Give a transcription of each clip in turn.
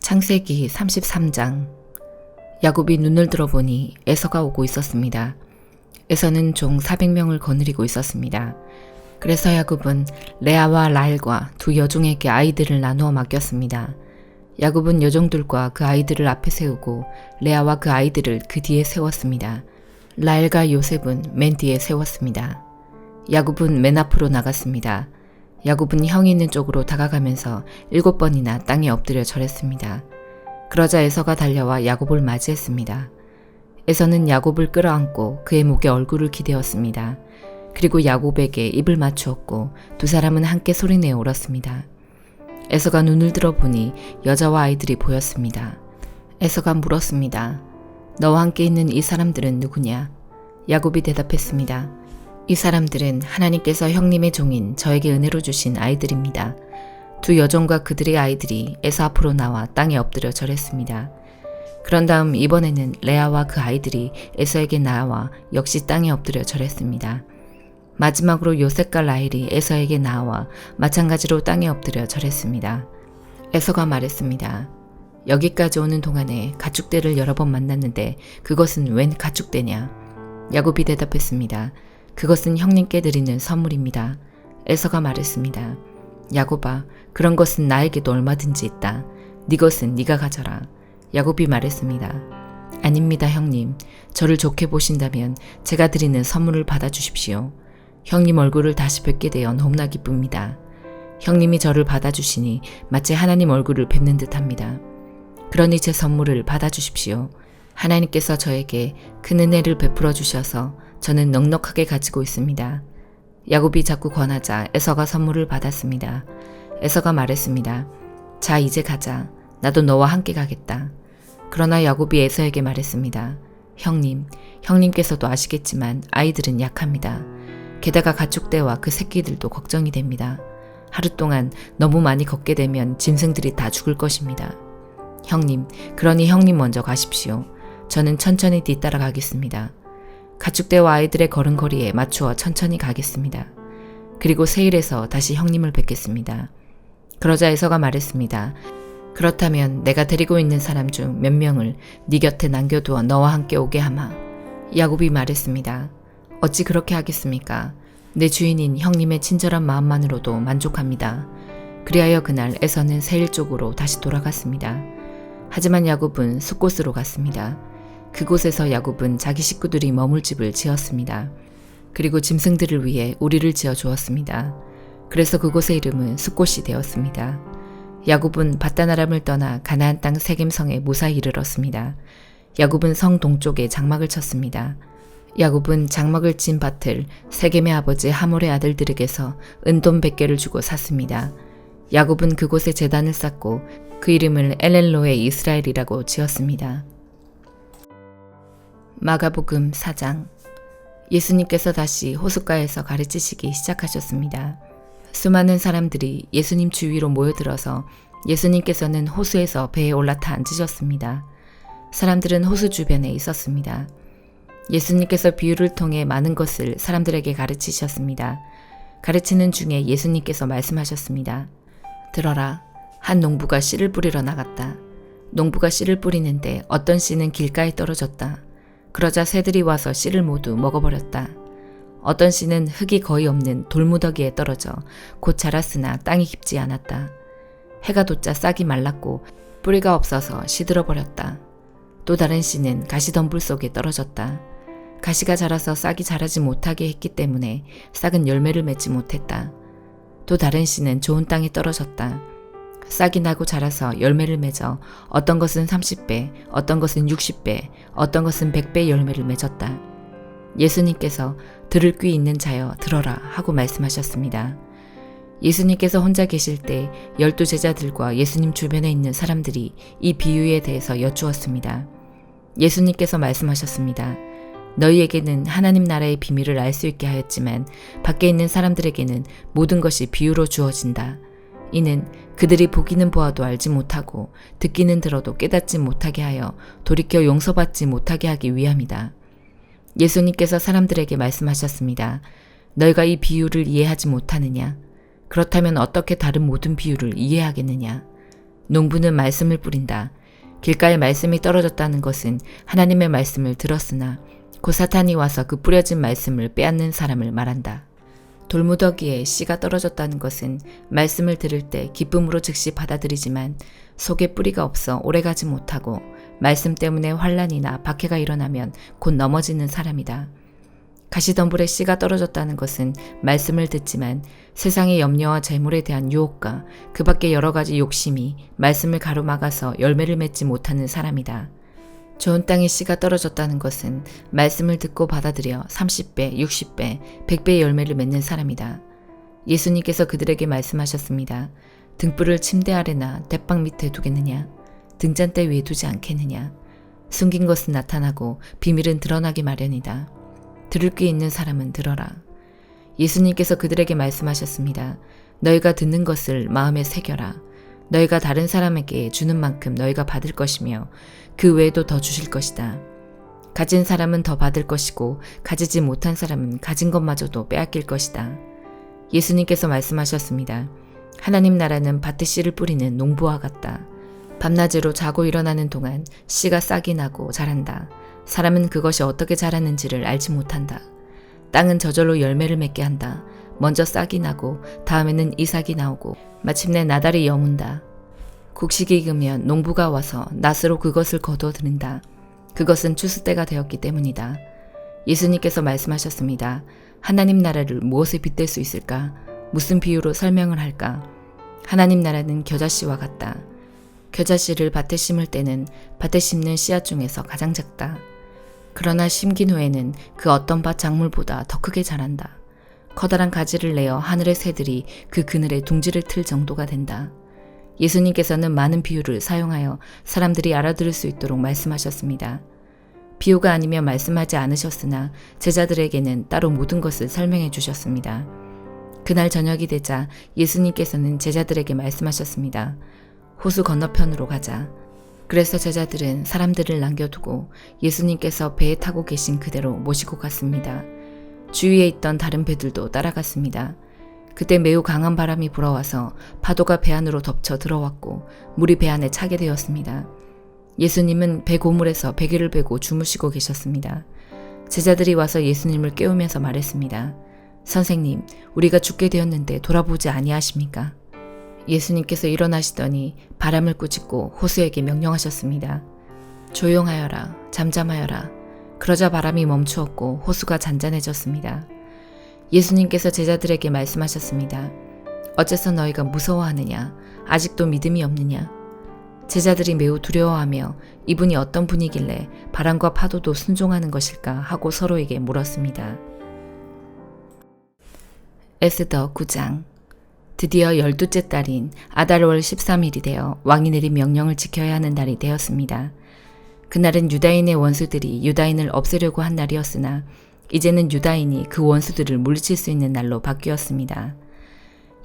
창세기 33장. 야곱이 눈을 들어보니 에서가 오고 있었습니다. 에서는 종 400명을 거느리고 있었습니다. 그래서 야곱은 레아와 라헬과 두 여종에게 아이들을 나누어 맡겼습니다. 야곱은 여종들과 그 아이들을 앞에 세우고 레아와 그 아이들을 그 뒤에 세웠습니다. 라헬과 요셉은 맨 뒤에 세웠습니다. 야곱은 맨 앞으로 나갔습니다. 야곱은 형이 있는 쪽으로 다가가면서 7번이나 땅에 엎드려 절했습니다. 그러자 에서가 달려와 야곱을 맞이했습니다. 에서는 야곱을 끌어안고 그의 목에 얼굴을 기대었습니다. 그리고 야곱에게 입을 맞추었고 두 사람은 함께 소리내어 울었습니다. 에서가 눈을 들어보니 여자와 아이들이 보였습니다. 에서가 물었습니다. 너와 함께 있는 이 사람들은 누구냐? 야곱이 대답했습니다. 이 사람들은 하나님께서 형님의 종인 저에게 은혜로 주신 아이들입니다. 두 여종과 그들의 아이들이 에서 앞으로 나와 땅에 엎드려 절했습니다. 그런 다음 이번에는 레아와 그 아이들이 에서에게 나와 역시 땅에 엎드려 절했습니다. 마지막으로 요셉과 라헬이 에서에게 나와 마찬가지로 땅에 엎드려 절했습니다. 에서가 말했습니다. 여기까지 오는 동안에 가축대를 여러 번 만났는데 그것은 웬 가축대냐? 야곱이 대답했습니다. 그것은 형님께 드리는 선물입니다. 에서가 말했습니다. 야곱아, 그런 것은 나에게도 얼마든지 있다. 네 것은 네가 가져라. 야곱이 말했습니다. 아닙니다, 형님. 저를 좋게 보신다면 제가 드리는 선물을 받아주십시오. 형님 얼굴을 다시 뵙게 되어 너무나 기쁩니다. 형님이 저를 받아주시니 마치 하나님 얼굴을 뵙는 듯합니다. 그러니 제 선물을 받아주십시오. 하나님께서 저에게 큰 은혜를 베풀어 주셔서 저는 넉넉하게 가지고 있습니다. 야곱이 자꾸 권하자 에서가 선물을 받았습니다. 에서가 말했습니다. 자, 이제 가자. 나도 너와 함께 가겠다. 그러나 야곱이 에서에게 말했습니다. 형님께서도 아시겠지만 아이들은 약합니다. 게다가 가축대와 그 새끼들도 걱정이 됩니다. 하루 동안 너무 많이 걷게 되면 짐승들이 다 죽을 것입니다. 그러니 형님 먼저 가십시오. 저는 천천히 뒤따라 가겠습니다. 가축대와 아이들의 걸음걸이에 맞추어 천천히 가겠습니다. 그리고 세일에서 다시 형님을 뵙겠습니다. 그러자 에서가 말했습니다. 그렇다면 내가 데리고 있는 사람 중 몇 명을 네 곁에 남겨두어 너와 함께 오게 하마. 야곱이 말했습니다. 어찌 그렇게 하겠습니까? 내 주인인 형님의 친절한 마음만으로도 만족합니다. 그리하여 그날 에서는 세일 쪽으로 다시 돌아갔습니다. 하지만 야곱은 숫곳으로 갔습니다. 그곳에서 야곱은 자기 식구들이 머물 집을 지었습니다. 그리고 짐승들을 위해 우리를 지어 주었습니다. 그래서 그곳의 이름은 숫곳이 되었습니다. 야곱은 밧다나람을 떠나 가나안 땅 세겜성에 무사히 이르렀습니다. 야곱은 성 동쪽에 장막을 쳤습니다. 야곱은 장막을 친 밭을 세겜의 아버지 하몰의 아들들에게서 은돈 100개를 주고 샀습니다. 야곱은 그곳에 제단을 쌓고 그 이름을 엘렐로의 이스라엘이라고 지었습니다. 마가복음 4장. 예수님께서 다시 호숫가에서 가르치시기 시작하셨습니다. 수많은 사람들이 예수님 주위로 모여들어서 예수님께서는 호수에서 배에 올라타 앉으셨습니다. 사람들은 호수 주변에 있었습니다. 예수님께서 비유를 통해 많은 것을 사람들에게 가르치셨습니다. 가르치는 중에 예수님께서 말씀하셨습니다. 들어라. 한 농부가 씨를 뿌리러 나갔다. 농부가 씨를 뿌리는데 어떤 씨는 길가에 떨어졌다. 그러자 새들이 와서 씨를 모두 먹어버렸다. 어떤 씨는 흙이 거의 없는 돌무더기에 떨어져 곧 자랐으나 땅이 깊지 않았다. 해가 돋자 싹이 말랐고 뿌리가 없어서 시들어버렸다. 또 다른 씨는 가시덤불 속에 떨어졌다. 가시가 자라서 싹이 자라지 못하게 했기 때문에 싹은 열매를 맺지 못했다. 또 다른 씨는 좋은 땅에 떨어졌다. 싹이 나고 자라서 열매를 맺어 어떤 것은 30배, 어떤 것은 60배, 어떤 것은 100배 열매를 맺었다. 예수님께서 들을 귀 있는 자여 들어라 하고 말씀하셨습니다. 예수님께서 혼자 계실 때 12제자들과 예수님 주변에 있는 사람들이 이 비유에 대해서 여쭈었습니다. 예수님께서 말씀하셨습니다. 너희에게는 하나님 나라의 비밀을 알 수 있게 하였지만 밖에 있는 사람들에게는 모든 것이 비유로 주어진다. 이는 그들이 보기는 보아도 알지 못하고 듣기는 들어도 깨닫지 못하게 하여 돌이켜 용서받지 못하게 하기 위함이다. 예수님께서 사람들에게 말씀하셨습니다. 너희가 이 비유를 이해하지 못하느냐? 그렇다면 어떻게 다른 모든 비유를 이해하겠느냐? 농부는 말씀을 뿌린다. 길가에 말씀이 떨어졌다는 것은 하나님의 말씀을 들었으나 곧 사탄이 와서 그 뿌려진 말씀을 빼앗는 사람을 말한다. 돌무더기에 씨가 떨어졌다는 것은 말씀을 들을 때 기쁨으로 즉시 받아들이지만 속에 뿌리가 없어 오래가지 못하고 말씀 때문에 환난이나 박해가 일어나면 곧 넘어지는 사람이다. 가시덤불에 씨가 떨어졌다는 것은 말씀을 듣지만 세상의 염려와 재물에 대한 유혹과 그 밖에 여러 가지 욕심이 말씀을 가로막아서 열매를 맺지 못하는 사람이다. 좋은 땅에 씨가 떨어졌다는 것은 말씀을 듣고 받아들여 30배, 60배, 100배의 열매를 맺는 사람이다. 예수님께서 그들에게 말씀하셨습니다. 등불을 침대 아래나 대방 밑에 두겠느냐? 등잔대 위에 두지 않겠느냐? 숨긴 것은 나타나고 비밀은 드러나기 마련이다. 들을 귀 있는 사람은 들어라. 예수님께서 그들에게 말씀하셨습니다. 너희가 듣는 것을 마음에 새겨라. 너희가 다른 사람에게 주는 만큼 너희가 받을 것이며 그 외에도 더 주실 것이다. 가진 사람은 더 받을 것이고 가지지 못한 사람은 가진 것마저도 빼앗길 것이다. 예수님께서 말씀하셨습니다. 하나님 나라는 밭에 씨를 뿌리는 농부와 같다. 밤낮으로 자고 일어나는 동안 씨가 싹이 나고 자란다. 사람은 그것이 어떻게 자라는지를 알지 못한다. 땅은 저절로 열매를 맺게 한다. 먼저 싹이 나고 다음에는 이삭이 나오고 마침내 나달이 여문다. 곡식이 익으면 농부가 와서 낫으로 그것을 거두어들인다. 그것은 추수 때가 되었기 때문이다. 예수님께서 말씀하셨습니다. 하나님 나라를 무엇에 빗댈 수 있을까? 무슨 비유로 설명을 할까? 하나님 나라는 겨자씨와 같다. 겨자씨를 밭에 심을 때는 밭에 심는 씨앗 중에서 가장 작다. 그러나 심긴 후에는 그 어떤 밭 작물보다 더 크게 자란다. 커다란 가지를 내어 하늘의 새들이 그 그늘에 둥지를 틀 정도가 된다. 예수님께서는 많은 비유를 사용하여 사람들이 알아들을 수 있도록 말씀하셨습니다. 비유가 아니면 말씀하지 않으셨으나 제자들에게는 따로 모든 것을 설명해 주셨습니다. 그날 저녁이 되자 예수님께서는 제자들에게 말씀하셨습니다. 호수 건너편으로 가자. 그래서 제자들은 사람들을 남겨두고 예수님께서 배에 타고 계신 그대로 모시고 갔습니다. 주위에 있던 다른 배들도 따라갔습니다. 그때 매우 강한 바람이 불어와서 파도가 배 안으로 덮쳐 들어왔고 물이 배 안에 차게 되었습니다. 예수님은 배 고물에서 베개를 베고 주무시고 계셨습니다. 제자들이 와서 예수님을 깨우면서 말했습니다. 선생님, 우리가 죽게 되었는데 돌아보지 아니하십니까? 예수님께서 일어나시더니 바람을 꾸짖고 호수에게 명령하셨습니다. 조용하여라, 잠잠하여라. 그러자 바람이 멈추었고 호수가 잔잔해졌습니다. 예수님께서 제자들에게 말씀하셨습니다. 어째서 너희가 무서워하느냐? 아직도 믿음이 없느냐? 제자들이 매우 두려워하며 이분이 어떤 분이길래 바람과 파도도 순종하는 것일까 하고 서로에게 물었습니다. 에스더 9장. 드디어 12째 달인 아달월 13일이 되어 왕이 내린 명령을 지켜야 하는 날이 되었습니다. 그날은 유다인의 원수들이 유다인을 없애려고 한 날이었으나 이제는 유다인이 그 원수들을 물리칠 수 있는 날로 바뀌었습니다.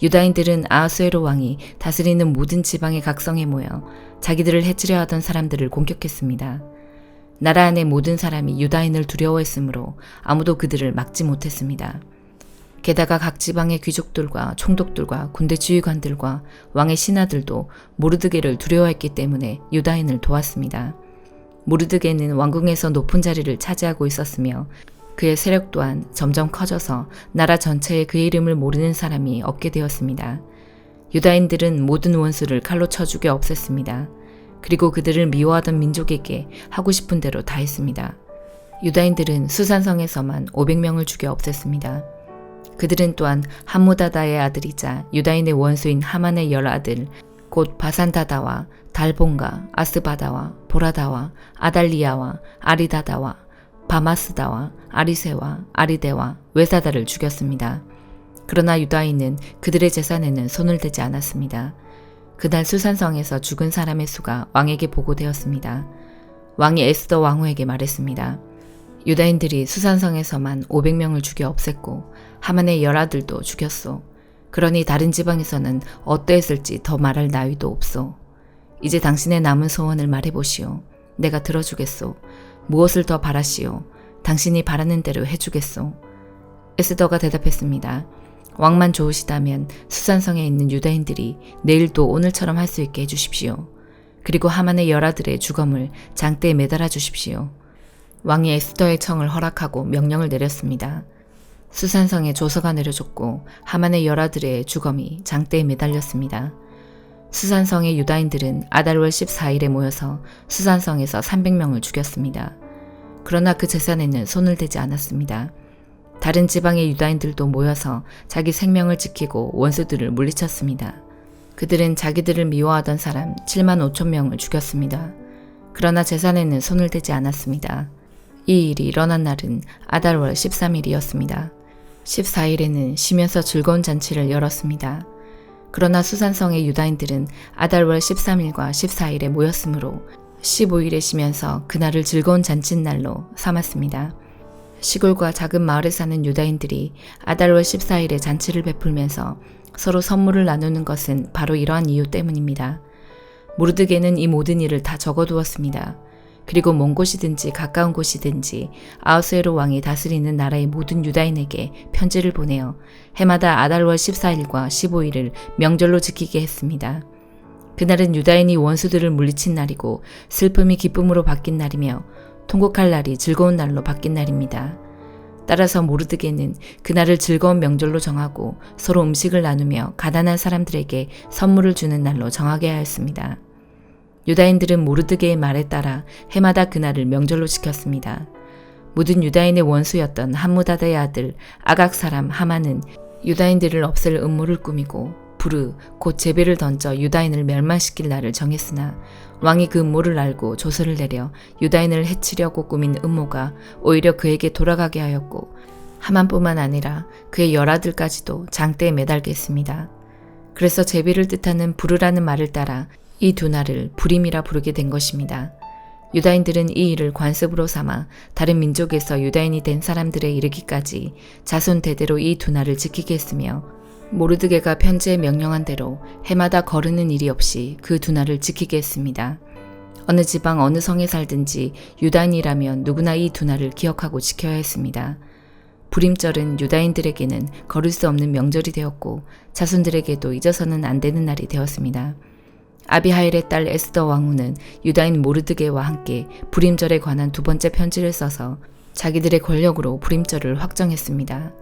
유다인들은 아하수에로 왕이 다스리는 모든 지방의 각성에 모여 자기들을 해치려 하던 사람들을 공격했습니다. 나라 안의 모든 사람이 유다인을 두려워했으므로 아무도 그들을 막지 못했습니다. 게다가 각 지방의 귀족들과 총독들과 군대 지휘관들과 왕의 신하들도 모르드게를 두려워했기 때문에 유다인을 도왔습니다. 모르드게는 왕궁에서 높은 자리를 차지하고 있었으며 그의 세력 또한 점점 커져서 나라 전체에 그의 이름을 모르는 사람이 없게 되었습니다. 유다인들은 모든 원수를 칼로 쳐 죽여 없앴습니다. 그리고 그들을 미워하던 민족에게 하고 싶은 대로 다 했습니다. 유다인들은 수산성에서만 500명을 죽여 없앴습니다. 그들은 또한 함무다다의 아들이자 유다인의 원수인 하만의 10아들 곧 바산다다와 달본가 아스바다와 보라다와 아달리아와 아리다다와 바마스다와 아리세와 아리데와 외사다를 죽였습니다. 그러나 유다인은 그들의 재산에는 손을 대지 않았습니다. 그날 수산성에서 죽은 사람의 수가 왕에게 보고되었습니다. 왕이 에스더 왕후에게 말했습니다. 유다인들이 수산성에서만 500명을 죽여 없앴고 하만의 10아들도 죽였소. 그러니 다른 지방에서는 어떠했을지 더 말할 나위도 없소. 이제 당신의 남은 소원을 말해보시오. 내가 들어주겠소. 무엇을 더 바라시오. 당신이 바라는 대로 해주겠소. 에스더가 대답했습니다. 왕만 좋으시다면 수산성에 있는 유다인들이 내일도 오늘처럼 할 수 있게 해주십시오. 그리고 하만의 열아들의 주검을 장대에 매달아 주십시오. 왕이 에스더의 청을 허락하고 명령을 내렸습니다. 수산성에 조서가 내려졌고 하만의 열아들의 주검이 장대에 매달렸습니다. 수산성의 유다인들은 아달월 14일에 모여서 수산성에서 300명을 죽였습니다. 그러나 그 재산에는 손을 대지 않았습니다. 다른 지방의 유다인들도 모여서 자기 생명을 지키고 원수들을 물리쳤습니다. 그들은 자기들을 미워하던 사람 7만 5천 명을 죽였습니다. 그러나 재산에는 손을 대지 않았습니다. 이 일이 일어난 날은 아달월 13일이었습니다. 14일에는 쉬면서 즐거운 잔치를 열었습니다. 그러나 수산성의 유다인들은 아달월 13일과 14일에 모였으므로 15일에 쉬면서 그날을 즐거운 잔칫날로 삼았습니다. 시골과 작은 마을에 사는 유다인들이 아달월 14일에 잔치를 베풀면서 서로 선물을 나누는 것은 바로 이러한 이유 때문입니다. 모르드게는 이 모든 일을 다 적어두었습니다. 그리고 먼 곳이든지 가까운 곳이든지 아하수에로 왕이 다스리는 나라의 모든 유다인에게 편지를 보내어 해마다 아달월 14일과 15일을 명절로 지키게 했습니다. 그날은 유다인이 원수들을 물리친 날이고 슬픔이 기쁨으로 바뀐 날이며 통곡할 날이 즐거운 날로 바뀐 날입니다. 따라서 모르드게는 그날을 즐거운 명절로 정하고 서로 음식을 나누며 가난한 사람들에게 선물을 주는 날로 정하게 하였습니다. 유다인들은 모르드게의 말에 따라 해마다 그날을 명절로 지켰습니다. 모든 유다인의 원수였던 함무다다의 아들 아각 사람 하만은 유다인들을 없앨 음모를 꾸미고 부르 곧 제비를 던져 유다인을 멸망시킬 날을 정했으나 왕이 그 음모를 알고 조서를 내려 유다인을 해치려고 꾸민 음모가 오히려 그에게 돌아가게 하였고 하만뿐만 아니라 그의 열아들까지도 장대에 매달게 했습니다. 그래서 제비를 뜻하는 부르라는 말을 따라 이 두 날을 부림이라 부르게 된 것입니다. 유다인들은 이 일을 관습으로 삼아 다른 민족에서 유다인이 된 사람들에 이르기까지 자손 대대로 이 두 날을 지키게 했으며 모르드게가 편지에 명령한 대로 해마다 거르는 일이 없이 그 두 날을 지키게 했습니다. 어느 지방 어느 성에 살든지 유다인이라면 누구나 이 두 날을 기억하고 지켜야 했습니다. 부림절은 유다인들에게는 거를 수 없는 명절이 되었고 자손들에게도 잊어서는 안 되는 날이 되었습니다. 아비하일의 딸 에스더 왕후는 유다인 모르드게와 함께 부림절에 관한 두 번째 편지를 써서 자기들의 권력으로 부림절을 확정했습니다.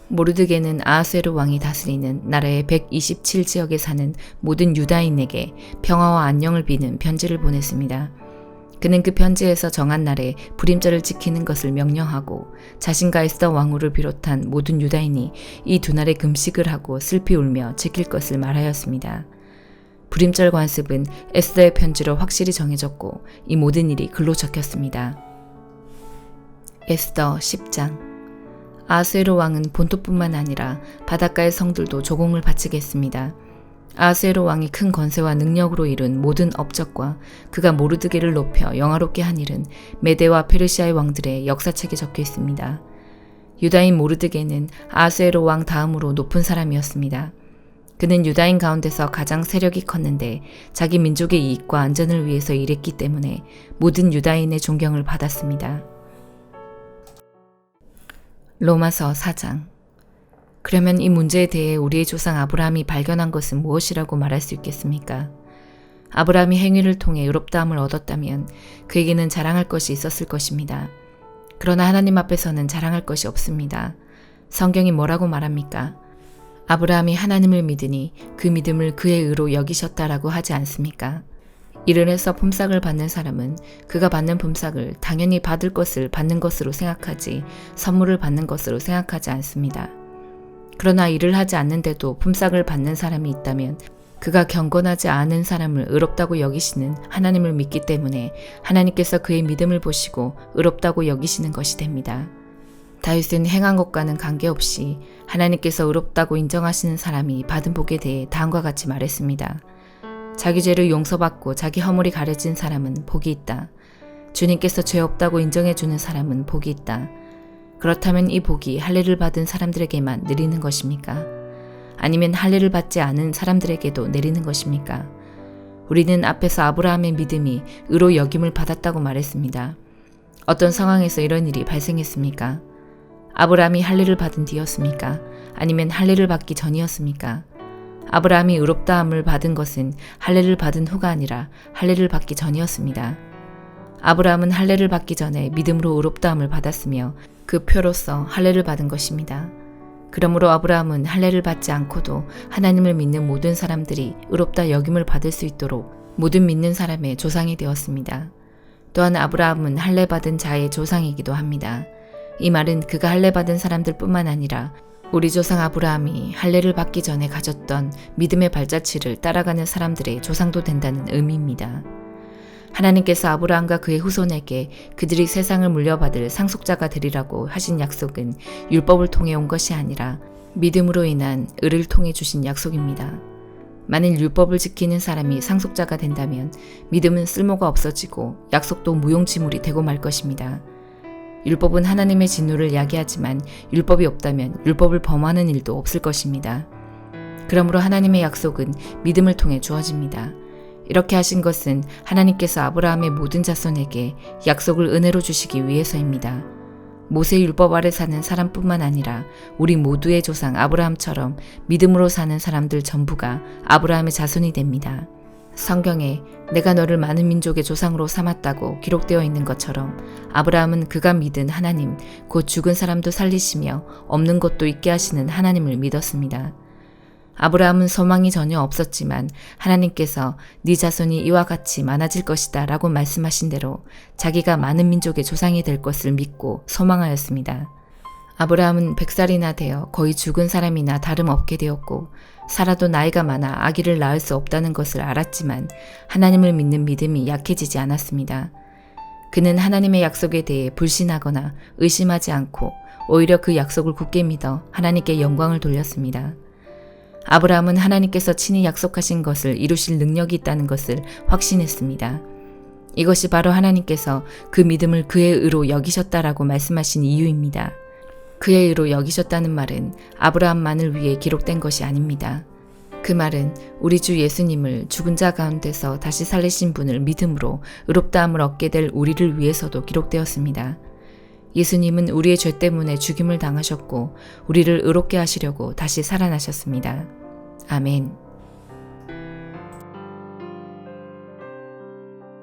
모르드게는 아하수에로 왕이 다스리는 나라의 127지역에 사는 모든 유다인에게 평화와 안녕을 비는 편지를 보냈습니다. 그는 그 편지에서 정한 날에 부림절을 지키는 것을 명령하고 자신과 에스더 왕후를 비롯한 모든 유다인이 이 두 날에 금식을 하고 슬피 울며 지킬 것을 말하였습니다. 부림절 관습은 에스더의 편지로 확실히 정해졌고 이 모든 일이 글로 적혔습니다. 에스더 10장. 아하수에로 왕은 본토뿐만 아니라 바닷가의 성들도 조공을 바치게 했습니다. 아하수에로 왕이 큰 권세와 능력으로 이룬 모든 업적과 그가 모르드게를 높여 영화롭게 한 일은 메데와 페르시아의 왕들의 역사책에 적혀 있습니다. 유다인 모르드게는 아하수에로 왕 다음으로 높은 사람이었습니다. 그는 유다인 가운데서 가장 세력이 컸는데 자기 민족의 이익과 안전을 위해서 일했기 때문에 모든 유다인의 존경을 받았습니다. 로마서 4장. 그러면 이 문제에 대해 우리의 조상 아브라함이 발견한 것은 무엇이라고 말할 수 있겠습니까? 아브라함이 행위를 통해 의롭다함을 얻었다면 그에게는 자랑할 것이 있었을 것입니다. 그러나 하나님 앞에서는 자랑할 것이 없습니다. 성경이 뭐라고 말합니까? 아브라함이 하나님을 믿으니 그 믿음을 그의 의로 여기셨다라고 하지 않습니까? 일을 해서 품삯을 받는 사람은 그가 받는 품삯을 당연히 받을 것을 받는 것으로 생각하지 선물을 받는 것으로 생각하지 않습니다. 그러나 일을 하지 않는데도 품삯을 받는 사람이 있다면 그가 경건하지 않은 사람을 의롭다고 여기시는 하나님을 믿기 때문에 하나님께서 그의 믿음을 보시고 의롭다고 여기시는 것이 됩니다. 다윗은 행한 것과는 관계없이 하나님께서 의롭다고 인정하시는 사람이 받은 복에 대해 다음과 같이 말했습니다. 자기 죄를 용서받고 자기 허물이 가려진 사람은 복이 있다. 주님께서 죄 없다고 인정해주는 사람은 복이 있다. 그렇다면 이 복이 할례를 받은 사람들에게만 내리는 것입니까? 아니면 할례를 받지 않은 사람들에게도 내리는 것입니까? 우리는 앞에서 아브라함의 믿음이 의로 여김을 받았다고 말했습니다. 어떤 상황에서 이런 일이 발생했습니까? 아브라함이 할례를 받은 뒤였습니까? 아니면 할례를 받기 전이었습니까? 아브라함이 의롭다함을 받은 것은 할례를 받은 후가 아니라 할례를 받기 전이었습니다. 아브라함은 할례를 받기 전에 믿음으로 의롭다함을 받았으며 그 표로서 할례를 받은 것입니다. 그러므로 아브라함은 할례를 받지 않고도 하나님을 믿는 모든 사람들이 의롭다 여김을 받을 수 있도록 모든 믿는 사람의 조상이 되었습니다. 또한 아브라함은 할례 받은 자의 조상이기도 합니다. 이 말은 그가 할례 받은 사람들 뿐만 아니라 우리 조상 아브라함이 할례를 받기 전에 가졌던 믿음의 발자취를 따라가는 사람들의 조상도 된다는 의미입니다. 하나님께서 아브라함과 그의 후손에게 그들이 세상을 물려받을 상속자가 되리라고 하신 약속은 율법을 통해 온 것이 아니라 믿음으로 인한 의를 통해 주신 약속입니다. 만일 율법을 지키는 사람이 상속자가 된다면 믿음은 쓸모가 없어지고 약속도 무용지물이 되고 말 것입니다. 율법은 하나님의 진노를 야기하지만 율법이 없다면 율법을 범하는 일도 없을 것입니다. 그러므로 하나님의 약속은 믿음을 통해 주어집니다. 이렇게 하신 것은 하나님께서 아브라함의 모든 자손에게 약속을 은혜로 주시기 위해서입니다. 모세 율법 아래 사는 사람뿐만 아니라 우리 모두의 조상 아브라함처럼 믿음으로 사는 사람들 전부가 아브라함의 자손이 됩니다. 성경에 내가 너를 많은 민족의 조상으로 삼았다고 기록되어 있는 것처럼 아브라함은 그가 믿은 하나님, 곧 죽은 사람도 살리시며 없는 것도 있게 하시는 하나님을 믿었습니다. 아브라함은 소망이 전혀 없었지만 하나님께서 네 자손이 이와 같이 많아질 것이다 라고 말씀하신 대로 자기가 많은 민족의 조상이 될 것을 믿고 소망하였습니다. 아브라함은 100살이나 되어 거의 죽은 사람이나 다름없게 되었고 살아도 나이가 많아 아기를 낳을 수 없다는 것을 알았지만 하나님을 믿는 믿음이 약해지지 않았습니다. 그는 하나님의 약속에 대해 불신하거나 의심하지 않고 오히려 그 약속을 굳게 믿어 하나님께 영광을 돌렸습니다. 아브라함은 하나님께서 친히 약속하신 것을 이루실 능력이 있다는 것을 확신했습니다. 이것이 바로 하나님께서 그 믿음을 그의 의로 여기셨다라고 말씀하신 이유입니다. 그의 의로 여기셨다는 말은 아브라함만을 위해 기록된 것이 아닙니다. 그 말은 우리 주 예수님을 죽은 자 가운데서 다시 살리신 분을 믿음으로 의롭다함을 얻게 될 우리를 위해서도 기록되었습니다. 예수님은 우리의 죄 때문에 죽임을 당하셨고 우리를 의롭게 하시려고 다시 살아나셨습니다. 아멘.